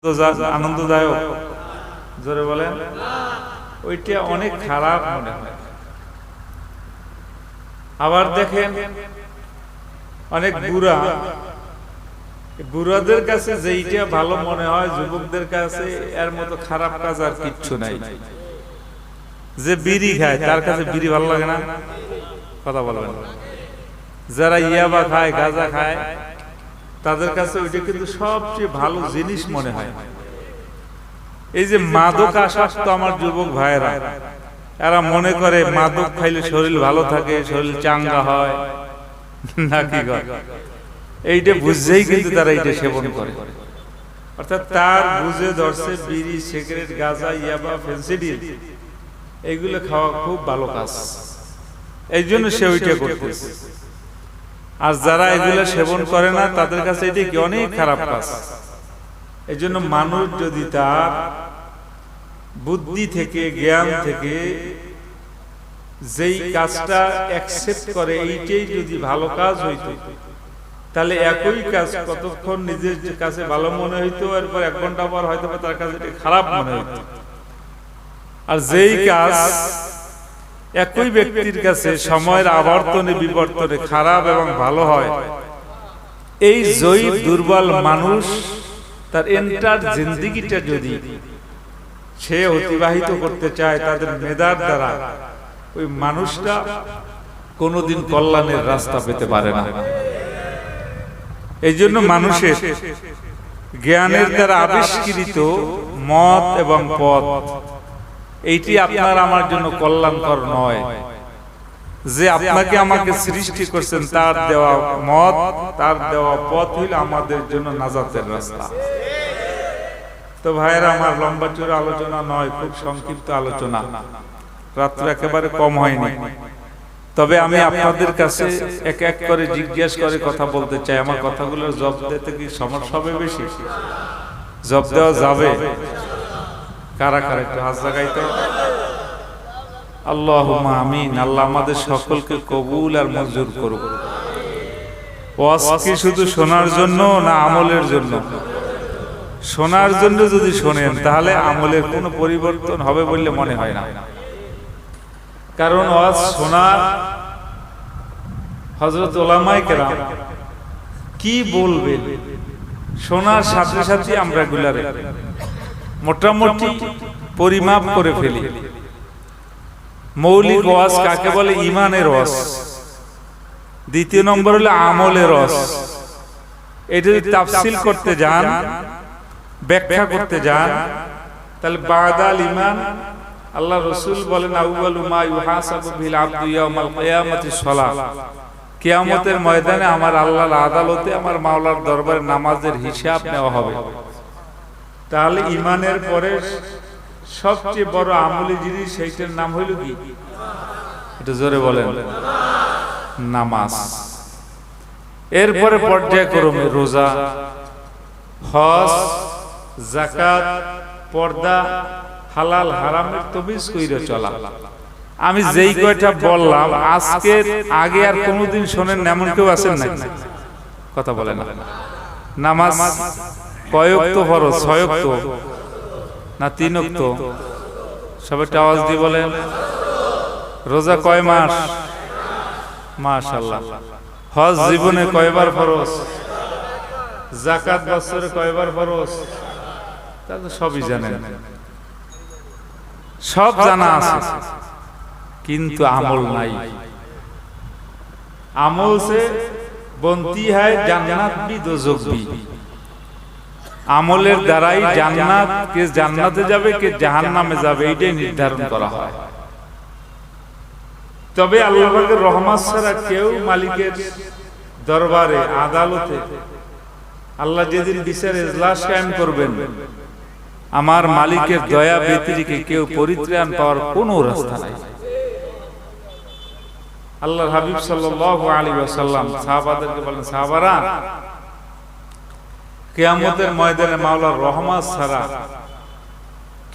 আনন্দদায়ক, জোরে বলেন। ওইটা অনেক খারাপ মনে হয়। আবার দেখেন অনেক বুড়াদের কাছে যেইটা ভালো মনে হয়, যুবকদের কাছে এর মতো খারাপ কাজ আর কিচ্ছু নাই। যে বিড়ি খায় তার কাছে বিড়ি ভালো লাগে না? কথা বলবেন। যারা ইয়াবা খায়, গাঁজা খায়, তাদের কাছে ওইটা কিন্তু সবচেয়ে ভালো জিনিস মনে হয়। এই যে মাদক আসক্ত আমার যুবক ভাইয়েরা, এরা মনে করে মাদক খাইলে শরীর ভালো থাকে, শরীর চাঙ্গা হয় নাকি? এইটা বুঝেই কিন্তু তারা এইটা সেবন করে। অর্থাৎ তার বুঝে ধরছে বিড়ি, সিগারেট, গাঁজা, ইয়াবা, ফেন্সিডিল এইগুলো খাওয়া খুব ভালো কাজ, এই জন্য সে ওইটা করতেছে। আর যারা এগুলো সেবন করে না তাদের কাছে এটি কি অনেক খারাপ কাজ। এই জন্য মানুষ যদি তার বুদ্ধি থেকে, জ্ঞান থেকে যেই কাজটা অ্যাকসেপ্ট করে, এইটাই যদি ভালো কাজ হইতো, তাহলে একই কাজ কতক্ষণ নিজের কাছে ভালো মনে হইতো, এরপর 1 ঘন্টা পর হয়তো তার কাছে খারাপ মনে হইতো। আর যেই কাজ একই ব্যক্তির কাছে সময়ের আবর্তনে বিবর্তনে খারাপ এবং ভালো হয়, এই জয়ী দুর্বল মানুষ তার এন্টার জিন্দেগিটা যদি সে অতিবাহিত করতে চায় তাদের মেধার দ্বারা, ওই মানুষটা কোনোদিন কল্যাণের রাস্তা পেতে পারে না। এই জন্য মানুষের জ্ঞানের দ্বারা আবিষ্কৃত মত এবং পথ, এইটি আপনার আমার জন্য কল্যাণকর নয়। যে আপনাকে আমাকে সৃষ্টি করছেন তার দেওয়া মত, তার দেওয়া পথ হইল আমাদের জন্য নাজাতের রাস্তা। তো ভাইয়েরা আমার, লম্বা চূড়া আলোচনা নয়, খুব সংক্ষিপ্ত আলোচনা, রাত্র একেবারে কম হয়নি। তবে আমি আপনাদের কাছে এক এক করে জিজ্ঞেস করে কথা বলতে চাই। আমার কথাগুলোর জবাব দিতে কি সমস্যা হবে? বেশি জবাব দেওয়া যাবে? কারা কারা একটু হাত জাগাইতে? আল্লাহুম্মা আমিন। আল্লাহ আমাদের সকলকে কবুল আর মঞ্জুর করুক। ওয়াজ কি শুধু শোনার জন্য না আমলের জন্য? শোনার জন্য যদি শোনেন তাহলে আমলের কোনো পরিবর্তন হবে বলে মনে হয় না। কারণ ওয়াজ শোনার হযরত উলামায়ে কেরাম কি বলবেন, শোনার সাথে সাথে আমরা এগুলারে মোটামুটি পরিমাপ করে ফেলি। মৌলিক ওয়াজ কাকে বলে? ঈমানের ওয়াজ। দ্বিতীয় নম্বর হলো আমলের ওয়াজ। এটা যদি তাফসীল করতে যান, ব্যাখ্যা করতে যান, তাহলে বাদাল ঈমান, আল্লাহ রাসূল বলেন আউয়ালু মা ইউহাসাবু বিল আবদু ইয়াউমাল কিয়ামাতিস সালাহ। কিয়ামতের ময়দানে আমার আল্লাহর আদালতে, আমার মাওলার দরবারে নামাজের হিসাব নেওয়া হবে। তাহলে ঈমানের পরে সবচেয়ে বড় আমলি জিনিস, সেইটার নাম হইল কি? এটা জোরে বলেন। নামাজ। এরপরে পর্যায়ক্রমে রোজা, হজ, যাকাত, পর্দা, হালাল হারামের তমিজ কইরে চলা। আমি যেই কয়টা বললাম আজকের আগে আর কোনোদিন শোনেন এমন কেউ আছেন নাকি? কথা বলেন না। নামাজ কয় ওয়াক্ত ফরজ? 6 ওয়াক্ত না 3 ওয়াক্ত? সবাই আওয়াজ দিয়ে বলেন। রোজা কয় মাস? মাশাআল্লাহ। হজ জীবনে কয়বার ফরজ? যাকাত বছরে কয়বার ফরজ? তা তো সবই জানেন, সব জানা আছে, কিন্তু আমল নাই। আমল সে বনতি হয় জান্নাত ভি দোজখ ভি। আমলের দ্বারাই জান্নাত, কে জান্নাতে যাবে কে জাহান্নামে যাবে এইটাই নির্ধারণ করা হয়। তবে আল্লাহ পাকের রহমত ছাড়া কেউ মালিকের দরবারে, আদালতে, আল্লাহ যেদিন বিচার ইজলাস কায়েম করবেন, আমার মালিকের দয়া ব্যতিরেকে কেউ পরিত্রাণ পাওয়ার কোনো রাস্তা নাই। আল্লাহর হাবিব সাল্লাল্লাহু আলাইহি ওয়াসাল্লাম সাহাবাদেরকে বলেন, সাহাবারা, কিয়ামতের ময়দানে মাওলার রহমত ছাড়া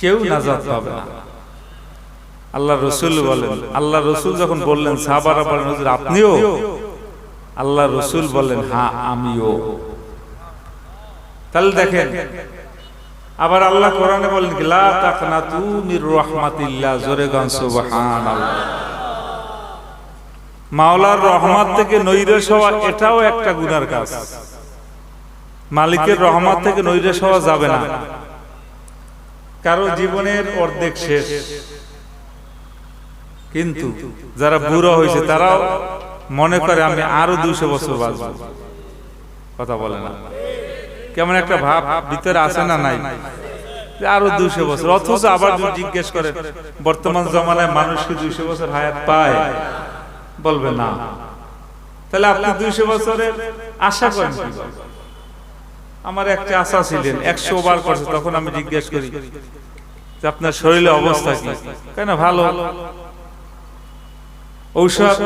কেউ নাজাত পাবে না। আল্লাহ রাসূল বলেন, আল্লাহ রাসূল যখন বললেন, সাহাবারা বলেন, হুজুর আপনিও? আল্লাহ রাসূল বলেন, হ্যাঁ আমিও। তাহলে দেখেন আবার আল্লাহ কোরআনে বলেন লা তাকনাতু মির রাহমাতিল্লাহ, জোরে গান সুবহানাল্লাহ। মাওলার রহমত থেকে নৈরাশ হওয়া এটাও একটা গুনার কাজ। মালিকের রহমত থেকে নৈরাশ হওয়া যাবে না। কারো জীবনের অর্ধেক শেষ, কিন্তু যারা বুড়ো হয়েছে তারাও মনে করে আমি আরো 200 বছর বাঁচব। কথা বলে না, কেমন একটা ভাব ভিতরে আসে না নাই, আরো 200 বছর। অথচ আবার যদি জিজ্ঞেস করে বর্তমান জমানায় মানুষ কি 200 বছর হায়াত পায়, বলবে না। তাহলে আপনি 200 বছরের আশা করেন কি? আমার একটা আশা ছিলেন 100 বার করছে, তখন আমি জিজ্ঞেস করি যে আপনার শরীরের অবস্থা কি? কেন ভালো। ঔষধ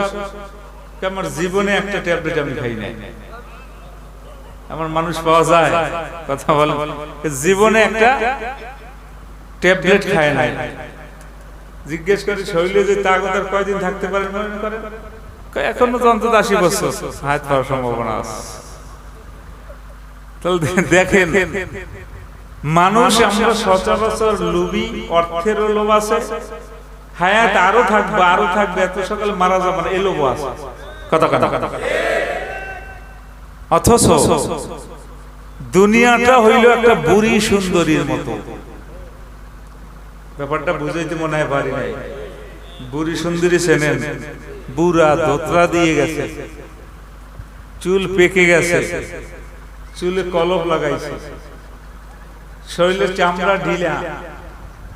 আমার জীবনে একটা ট্যাবলেট আমি খাই নাই। আমার মানুষ পাওয়া যায়, কথা বলে, জীবনে একটা ট্যাবলেট খায় নাই। জিজ্ঞেস করি শরীরে যে তাগত আর কয়দিন থাকতে পারেন মনে করেন? এখনো তো অন্তত 80 বছর হায়াত পাওয়ার সম্ভাবনা আছে। তাহলে দেখেন, মানুষ আমরা সচরাচর লোভী, অর্থের লোভ আছে, হায়াত আরো থাকবে আরো থাকবে, এত সকালে মারা যাবে না, এই লোভ আছে। কথা কথা কথা। অথচ দুনিয়াটা হইল একটা বুড়ি সুন্দরীর মতো। ব্যাপারটা বুঝাইতে মনে হয় পারি নাই। বুড়ি সুন্দরী চেনেন? বুড়া ধোতরা দিয়ে গেছে, চুল পেকে গেছে, চুলে কলপ লাগাইছে, শরীরের চামড়া ঢিলা,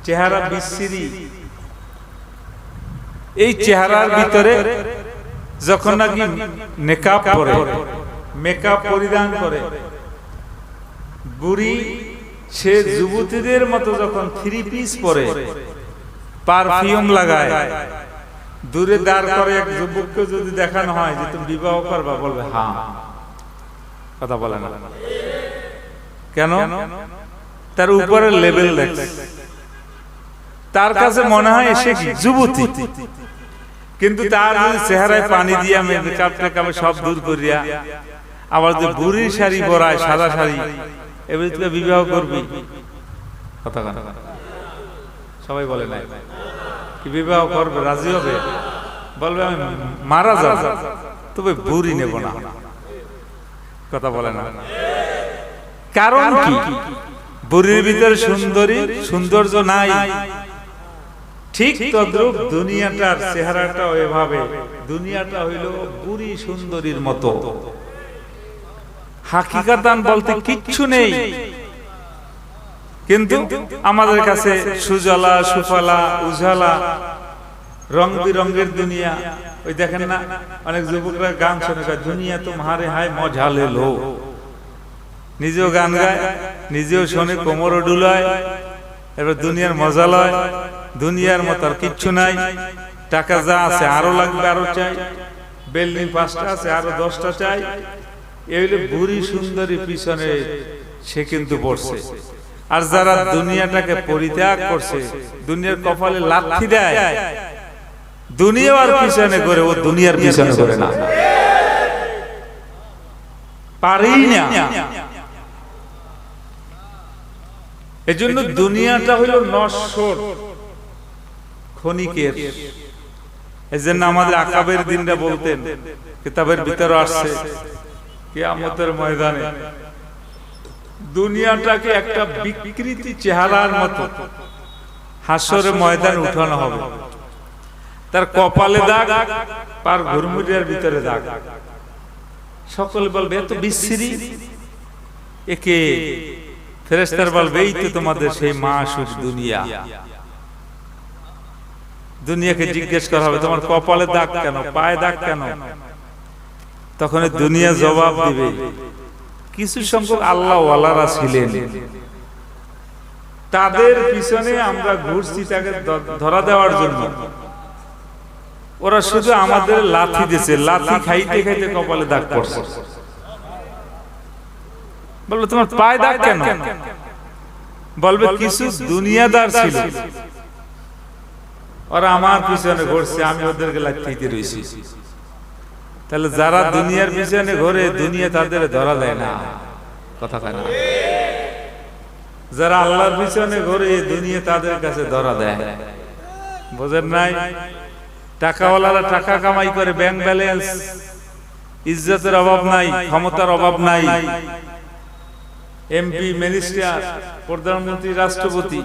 চেহারা বিশ্রী। এই চেহারার ভিতরে যখন নাকি মেকআপ পরে, মেকআপ পরিধান করে, বুড়ি সে যুবতীদের মতো যখন 3 পিস পরে, পারফিউম লাগায়, দূরে দাঁড় করে এক যুবককে যদি দেখানো হয় যে তুমি বিবাহ করবা, বলবে হ্যাঁ। কথা বলে না কেন? তার উপরে লেভেল দেখে, তার কাছে মনে হয় সে কি যুবতী। কিন্তু তার চেহারায় পানি দিয়া মেকআপ টেকআপ সব দূর করিয়া আবার যে বুড়ির শাড়ি পরায়, সাদা শাড়ি, এবার তুই বিবাহ করবি? কথা কথা সবাই বলে নাই কি বিবাহ করবে, রাজি হবে? বলবে আমি মারা যাব, তবে বুড়ি নেব না। কথা বলে না। কারণ কি? বুড়ির ভিতরে সৌন্দর্য নাই। ঠিক তদ্রূপ দুনিয়াটার চেহারাটা এভাবে, দুনিয়াটা হইল বুড়ি সুন্দরীর মতো। হাকিকাতান বলতে কিচ্ছু নেই, কিন্তু আমাদের কাছে সুজলা সুফলা উজালা রং বিরঙ্গের দুনিয়া। ওই দেখেন না, অনেক যুবকরা গান শুনে গায় দুনিয়া তোমারে হায় মজা লে লো। নিজেও গান গায়, নিজেও শোনে, কোমরও ডুলায়, এবার দুনিয়ার মজা লয়। দুনিয়ার মতো আর কিচ্ছু নাই। টাকা যা আছে আরো লাগবে, আরো চাই। বিল্ডিং 5টা আছে, আরো 10টা চাই। এই বুড়ি সুন্দরী পিছনে সে কিন্তু পড়ছে। আর যারা দুনিয়াটাকে পরিত্যাগ করছে, দুনিয়ার কপালে লাথি দেয়, দুনিয়া আর পিছনে করে, ও দুনিয়ার পিছনে করে না, পারেই না। এজন্য দুনিয়াটা হইল নশ্বর, ক্ষণিকের। এজন্য আমাদের আকাবের দিনটা বলতেন, কিতাবের ভিতরে আসছে, কিয়ামতের ময়দানে দুনিয়াটাকে একটা বিকৃতি চেহারার মতো হাসরের ময়দানে উঠানো হবে। তার কপালে দাগ, পার ঘুরমুড়িয়ার ভিতরে দাগ। সকলে বলবে এত বিশ্রী, একে ফেরেশতারা বলবে এই তো তোমাদের সেই মাসুক দুনিয়া। দুনিয়াকে জিজ্ঞেস করা হবে তোমার কপালে দাগ কেন, পায়ে দাগ কেন? তখন দুনিয়া জবাব দিবে, কিছু সংখ্যক আল্লাহ ওয়ালারা ছিলেন, তাদের পিছনে আমরা ঘুরছি তাকে ধরা দেওয়ার জন্য। ওরা শুধু আমাদের লাথি দিয়েছে, লাথি খাইতে খাইতে কপালে দাগ পড়ছে। বলবে তোমার পায়ে দাগ কেন? বলবে কিছু দুনিয়াদার ছিল, ওরা আমার পিছনে ঘুরছে, আমি ওদেরকে লাথিতে রয়েছি। তাহলে যারা দুনিয়ার পিছনে ঘোরে, দুনিয়া তাদের ধরা দেয় না। কথা কয় না? যারা আল্লাহর পিছনে ঘুরে দুনিয়া তাদের কাছে ধরা দেয়, বোঝেন নাই? টাকাওয়ালারা টাকা কামাই করে, ব্যাংক ব্যালেন্স, ইজ্জতের অভাব নাই, ক্ষমতার অভাব নাই। এমপি, মিনিস্টার, প্রধানমন্ত্রী, রাষ্ট্রপতি,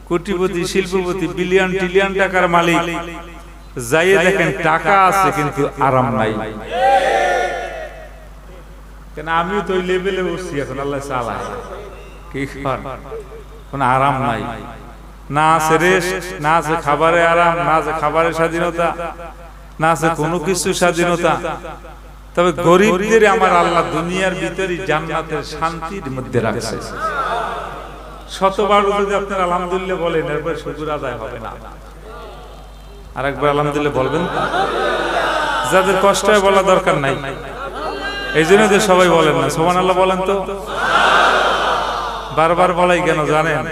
কোটিপতি, শিল্পপতি, বিলিয়ন ট্রিলিয়ন টাকার মালিক, যাইয়ে দেখেন টাকা আছে কিন্তু আরাম নাই। কেন আমিও তো ওই লেভেলে বসছি এখন, আল্লাহ চালায়, কি কোন আরাম নাই, না আছে রেস্ট, না আছে খাবারে আরাম, না আছে খাবারের স্বাধীনতা, না আছে কোনো কিছু স্বাধীনতা। তবে গরিবদের আমার আল্লাহ দুনিয়ার ভিতরে জান্নাতের শান্তির মধ্যে রাখছে। শতবার যদি আপনার আলহামদুলিল্লাহ বলেন, এরপর শুকর আদায় হবে না। আরেকবার আলহামদুলিল্লাহ বলবেন। যাদের কষ্ট হয় বলা দরকার নাই, এই জন্য যে সবাই বলেন না সুবহানাল্লাহ বলেন তো। বারবার বলাই কেন জানেন?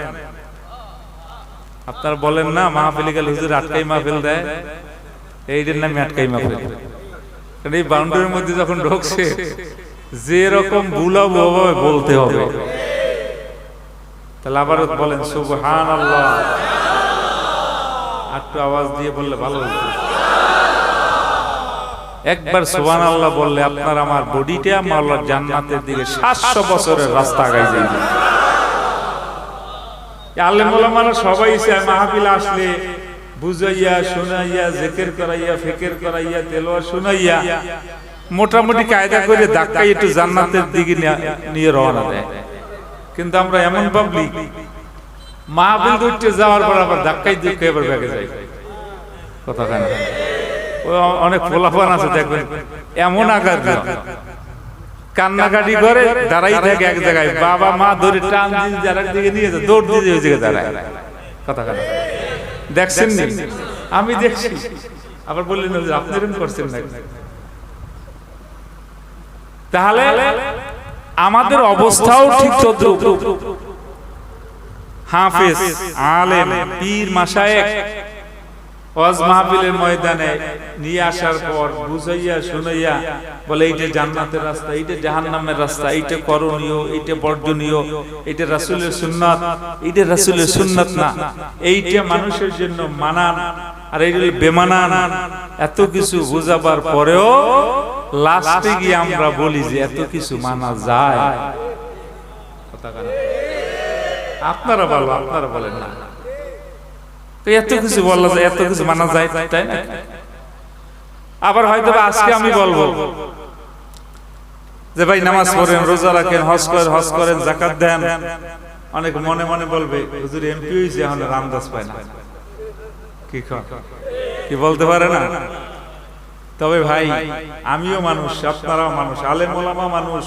আপনারা বলেন না মাহফিলে গেলে হুজুর আটকাই মাহফিল দেয়, এইটার নামে আটকাই মাহফিল। কারণ এই বাউন্ডারির মধ্যে যখন ঢুকছে, যে রকম বুলাবো ওভাবে বলতে হবে। তাহলে আবার বলেন সুবহানাল্লাহ, একটু আওয়াজ দিয়ে বললে ভালো হতো। একবার সুবহানাল্লাহ বললে আপনার আমার বডিটা আল্লাহর জান্নাতের দিকে 700 বছরের রাস্তা আগায় যাবে। আলেম ওলামারা সবাই চায় মাহফিল আসলে বুঝাইয়া, শুনাইয়া, জিকির করাইয়া, ফিকির করাইয়া, তেলাওয়াত শুনাইয়া, মোটামুটি কায়দা করে ধাক্কাই একটু জান্নাতের দিকে নিয়ে রওনা দেয়। কিন্তু আমরা এমন পাবলিক, মাহফিল করতে যাওয়ার পর আবার ধাক্কাই দিয়ে এবার ব্যাগে যাই। কথা কেন? অনেক ফলাফল আছে দেখবেন, এমন আঘাত কান্নাকাটি করে দাঁড়াই থাকে এক জায়গায়, বাবা মা ধরে টান দিয়ে যার দিকে নিয়ে যায়, দৌড় দিয়ে ওই জায়গায় দাঁড়ায়। কথা কেন? দেখছেন নি? আমি দেখছি। আবার বললেন আপনি এরকম করছেন না। তাহলে আমাদের অবস্থাও ঠিক তদ্রূপ। হাফেজ, আলেম, পীর, মাশায়েখ ওয়াজ মাহফিলের ময়দানে নিয়ে আসার পর বুঝাইয়া শুনাইয়া বলে এইটা জান্নাতের রাস্তা, এইটা জাহান্নামের রাস্তা, এইটা করণীয়, এইটা বর্জনীয়, এইটা রাসূলের সুন্নাত, এইটা রাসূলের সুন্নাত না, এইটা মানুষের জন্য মানান আর এইটা বেমানান, এত কিছু বুঝাবার পরেও লাস্টে গিয়ে আমরা বলি যে এত কিছু মানা যায়। আপনারা বলো, আপনারা বলেন না এত কিছু বলা যায়, এত কিছু মানা যায়, তাই না? আবার হয়তো আজকে আমি বলবো যে ভাই নামাজ পড়েন, রোজা রাখেন, হজ করেন, যাকাত দেন। অনেক মনে মনে বলবে হুজুর এমপি হইছে, এখন রামদাস পায় না, কি বলতে পারে না। তবে ভাই আমিও মানুষ, আপনারাও মানুষ, আলেম ওলামা মানুষ,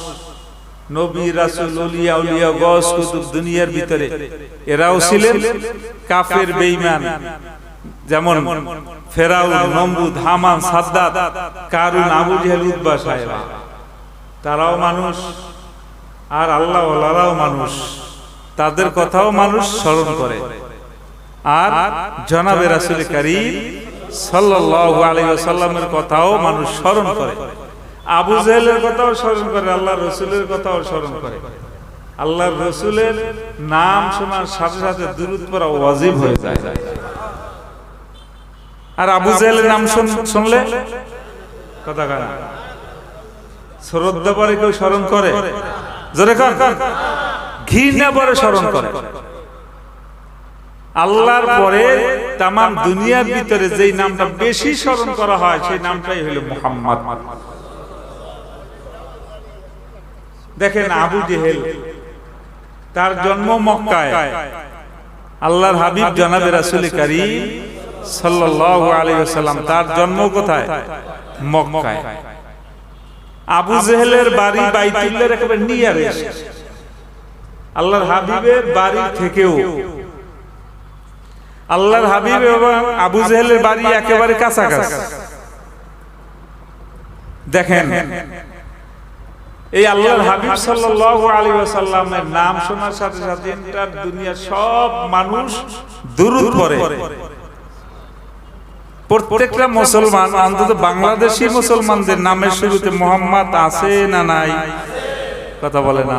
নবী, রাসূল, ওলিয়া, আউলিয়া, গস, কুতুব দুনিয়ার ভিতরে এরাও ছিলেন কাফের, বেঈমান। যেমন ফেরাউন, নমরুদ, হামান, সাদ্দাত, কারুন, আবু জেহেল, উতবা, সাইবা, তারাও মানুষ। আর আল্লাহ ওয়ালারাও মানুষ, তাদের কথাও মানুষ স্মরণ করে। আর জনাবে রাসূল কারীম সাল্লাল্লাহু আলাইহি ওয়াসাল্লামের কথাও মানুষ স্মরণ করে। আবু জেহেলের কথাও স্মরণ করে, আল্লাহর রাসূলের কথাও স্মরণ করে। আল্লাহর রাসূলের নাম শোনার সাথে সাথে দুরূদ পড়া ওয়াজিব হয়ে যায়। আর আবু জেহেলের নাম শুনলে কথা কানা শ্রদ্ধা পরে কেউ স্মরণ করে, জোরে কান, ঘৃণা পরে স্মরণ করে। আল্লাহর পরে তামাম দুনিয়ার ভিতরে যেই নামটা বেশি স্মরণ করা হয় সেই নামটাই হলো মুহাম্মদ। দেখেন আবু জেহেল, তার জন্ম মক্কায়, আল্লাহর হাবিব জনাবে রাসূল কারীম সাল্লাল্লাহু আলাইহি ওয়াসাল্লাম তার জন্ম কোথায়? মক্কায়। আবু জেহেলের বাড়ি বাইতুল্লাহর একেবারে নিয়ারেস্ট, আল্লাহর হাবিবের বাড়ি থেকেও আল্লাহর হাবিব এবং আবু জেহেলের বাড়ি একেবারে কাছাকাছি। দেখেন এই আল্লাহর হাবিব সাল্লাল্লাহু আলাইহি ওয়াসাল্লামের নাম শোনার সাথে সাথে এন্টার দুনিয়ার সব মানুষ দুরূদ পড়ে। প্রত্যেকটা মুসলমান, অন্তত বাংলাদেশী মুসলমানদের নামের শুরুতে মুহাম্মদ আছে না নাই? কথা বলে না।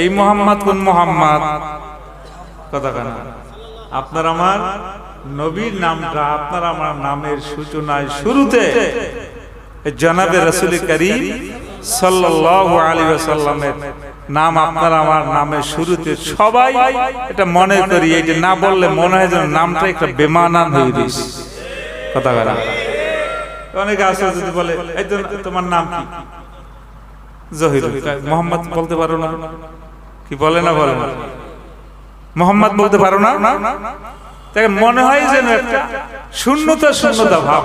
এই মুহাম্মদ কোন মুহাম্মদ? কথা কেন? আপনার আমার নবীর নামটা আপনার আমার নামের সূচনায় শুরুতে জনাবে রাসূল করিম সাল্লাল্লাহু আলাইহি ওয়াসাল্লামের নাম আপনার আমার নামের শুরুতে সবাই এটা মনে করি, এটা না বললে মনে হয় যেন নামটা একটা বেমানান হয়ে গেছে। কথা বলা অনেকে আছে যদি বলে এই তোমার নাম কি? জহিরুল। মোহাম্মদ বলতে পারো না? কি বলে না? বলে না মোহাম্মদ বলতে পারো না? তাকে মনে হয় যেন একটা শূন্যতা শূন্যতা ভাব।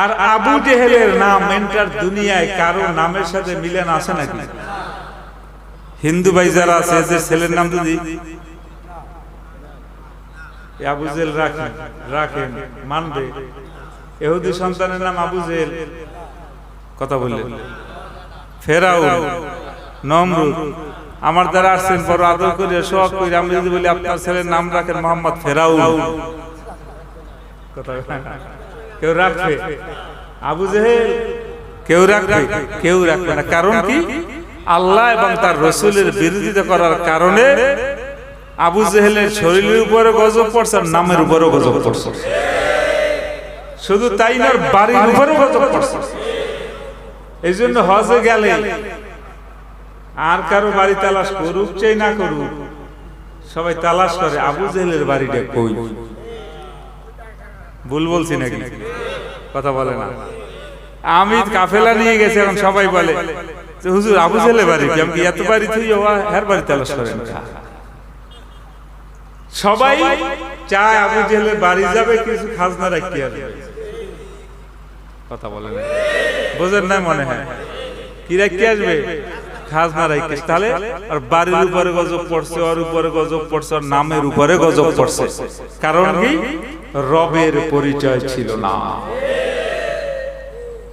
আর আবু জেহেলের নাম এন্টার দুনিয়ায় কারো নামের সাথে মিলেন আছে নাকি? হিন্দু ভাই যারা আছে যে ছেলের নাম যদি আবু জেহেল রাখেন মানবে, ইহুদি সন্তানের নাম আবু জেহেল, কথা বললেন ফেরাউন, নমরুদ, আমার দ্বারা আসছেন বড় আদর করে শোক করে আমি যদি বলি আপনার ছেলের নাম রাখেন মোহাম্মদ ফেরাউন, কথা কেউ রাখবে? আবু জেহেল কেউ রাখবে? কেউ রাখবে না। কারণ কি? আল্লাহ এবং তার রাসূলের বিরোধিতা করার কারণে আবু জেহেলের শরীরের উপরে গজব পড়ছে, নামের উপরে গজব পড়ছে। শুধু তাই না, বাড়ির উপরে গজব পড়ছে। এই জন্য হজে গেলে আর কারো বাড়ি তালাশ করুক চাই না করুক, সবাই তালাশ করে আবু জেহেলের বাড়িটা কই। ভুল বলছি নাকি? কথা বলে না। আমি কাফেলা নিয়ে গেছি, এখন সবাই বলে যে হুজুর আবু জেহেলের বাড়ি কি? আমি এত বাড়ি তুই হের বাড়ি তালাশ করেন। সবাই চায় আবু জেহেলের বাড়ি যাবে, কিছু খাজনা রাখতে হবে। কথা বলে না, বোঝেন না মনে হয়? কি রাখতে আসবে? খাজনা রাখতে। তাহলে আর বাড়ির উপরে গজব পড়ছে, ওর উপরে গজব পড়ছে, ওর নামের উপরে গজব পড়ছে। কারণ কি? রবের পরিচয় ছিল না।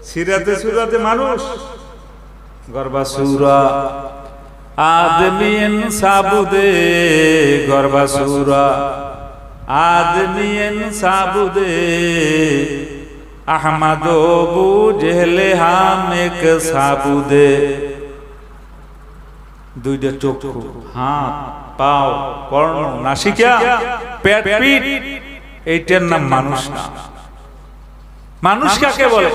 সিরাতে সুরাতে মানুষ গর্বাসুরা আদমিন সাবুদে, গর্বাসুরা আদমিন সাবুদে, আহমদ বু জেহলে হামেক সাবুদে। দুইটা চক্ষু, হাত, পাও, কর্ণ, নাসিকা, পেট, পিঠ, এইটার নাম মানুষ না। মানুষ কাকে বলে?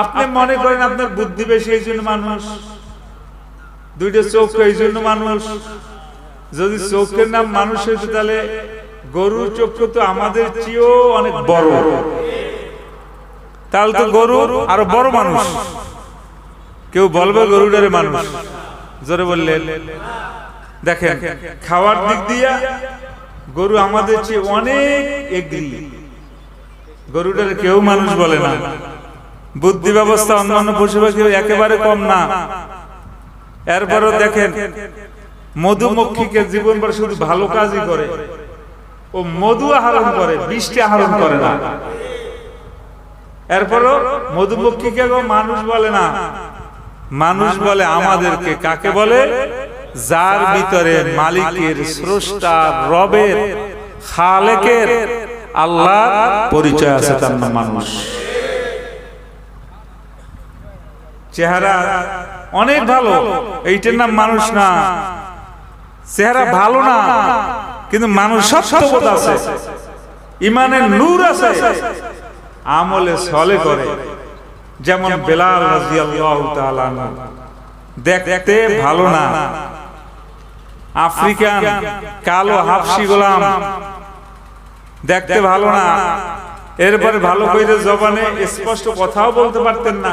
আপনি মনে করেন আপনার বুদ্ধি বেশি এই জন্য মানুষ, দুইটা চোখ এই জন্য মানুষ। যদি চোখের নাম মানুষ হইতো তাহলে গরুর চক্ষু তো আমাদের চেয়েও অনেক বড়, তাহলে তো গরু আরো বড় মানুষ। কেউ বলবে গরুটারে মানুষ? জোরে বললেন। দেখেন খাওয়ার দিক দিয়া গরু আমাদের চেয়ে অনেক এগ্রি, গরুটারে কেউ মানুষ বলে না। বুদ্ধি ব্যবস্থা অন্যান্য পশু পাখিও একেবারে কম না। এরপরও দেখেন মধুমক্ষীকে জীবনভর শুধু ভালো কাজই করে, ও মধু আহরণ করে, বৃষ্টি আহরণ করে না। এরপরও মধুমক্ষীকে মানুষ বলে না, মানুষ বলে আমাদেরকে। কাকে বলে? যার ভিতরে মালিকের, স্রষ্টার, রবের, খালেকের, আল্লাহর পরিচয় আছে, তার নাম মানুষ। চেহারা অনেক ভালো, এইটার নাম মানুষ না। চেহারা ভালো না, কিন্তু মানুষ সত্যবোধ আছে, ইমানের নূর আছে, আমলে সলে করে। যেমন বেলাল রাদিয়াল্লাহু তাআলা আনহু দেখতে ভালো না, আফ্রিকান কালো হাবশি গোলাম, দেখতে ভালো না। এরপরে ভালো করে জবানে স্পষ্ট কথাও বলতে পারতেন না।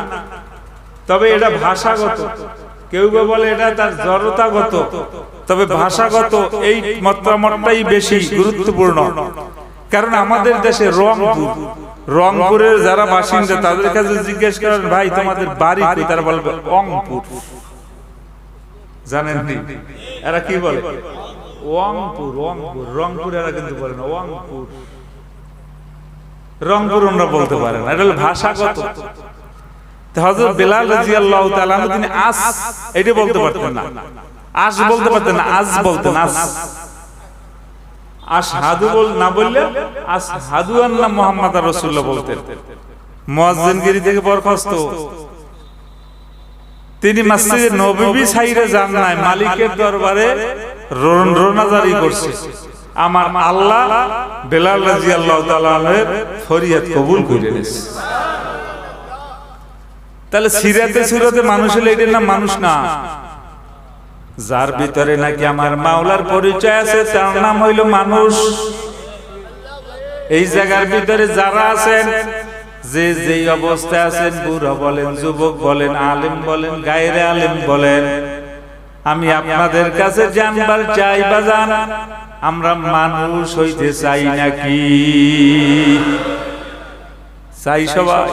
তবে এটা ভাষাগত, কেউ কেউ বলে এটা তার জড়তাগত, তবে ভাষাগত এই মতামতটাই বেশি গুরুত্বপূর্ণ। কারণ আমাদের দেশে রংপুরের যারা বাসিন্দা তাদের কাছে জিজ্ঞেস করেন ভাই তোমাদের বাড়ি কই, তারা বলবে রংপুর। জানেন নি এরা কি বলে? রংপুর। রংপুর এরা কিন্তু বলে না, রংপুর। রংপুর আমরা বলতে পারে না, এটা হলো ভাষাগত। হযরত বেলাল রাদিয়াল্লাহু তাআলা তিনি আস এটা বলতে পারতেন না, আস বলতে পারতেন না, আজ বলতেন আস। আশহাদু বল না বললে আশহাদু আন্না মুহাম্মাদার রাসূলুল্লাহ বলতেন। মুয়াজ্জিনগিরি থেকে বরখাস্ত। তিনি মসজিদে নববী ছাইরে যান নাই, মালিকের দরবারে রোনা জারি করছে, আমার আল্লাহ বেলাল রাদিয়াল্লাহু তাআলা আনহুর ফরিয়াদ কবুল করে নিয়েছে। তাহলে সিরাতে সুরাতে মানুষ হলে এটার নাম মানুষ না। যার ভিতরে নাকি আমার মাওলার পরিচয় আছে তার নাম হইল মানুষ। এই জায়গার ভিতরে যারা আছেন, যে যেই অবস্থায় আছেন, বুড়া বলেন, যুবক বলেন, আলেম বলেন, গায়রে আলেম বলেন, আমি আপনাদের কাছে জানবার চাই বাজান, আমরা মানুষ হইতে চাই নাকি? চাই সবাই।